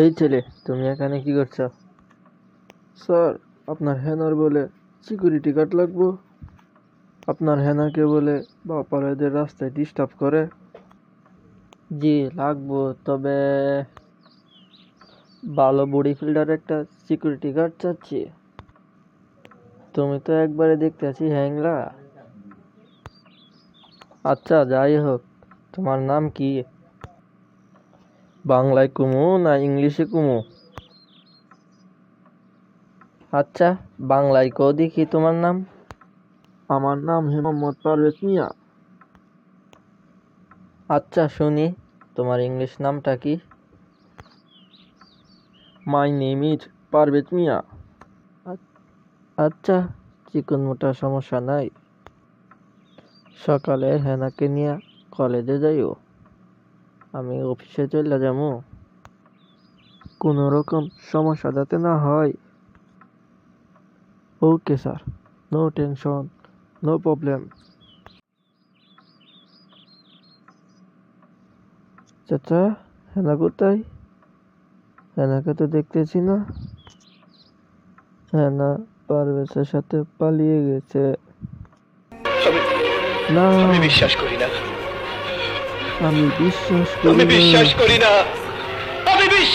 এই ছেলে, তুমি এখানে কি করছো? স্যার, আপনার হ্যানার বলে সিকিউরিটি গার্ড লাগবো। আপনার হ্যানাকে বলে বাপারাদের রাস্তায় ডিস্টার্ব করে। জি লাগবো, তবে ভালো বডি ফিল্ডার একটা সিকিউরিটি গার্ড চাচ্ছি। তুমি তো একবারে দেখতে আছি হ্যাংলা। আচ্ছা, যাই হোক, তোমার নাম কি? বাংলায় কুমু না ইংলিশে কুমু? আচ্ছা, বাংলায় কও দেখি তোমার নাম। আমার নাম মোহাম্মদ পারভেজ মিয়া। আচ্ছা শুনি, তোমার ইংলিশ নামটা কি? মাই নেম ইজ পারভেজ মিয়া। আচ্ছা, চিকন মোটা সমস্যা নাই। সকালে হেনাকে নিয়ে কলেজে যাইও, আমি অফিসে চলে যাবো। কোনো রকম সমস্যা যাতে না হয়। Okay sir, no tension, no problem. চাচা, হেনা কোথায়? হেনাকে তো দেখতেছি না। হেনা পারভেজের সাথে পালিয়ে গেছে। আমি না, আমি বিশ্বাস করি না। আমি বিশ্বাস আমি করি না। বিশ্বাস করি না। আমি বিশ্বাস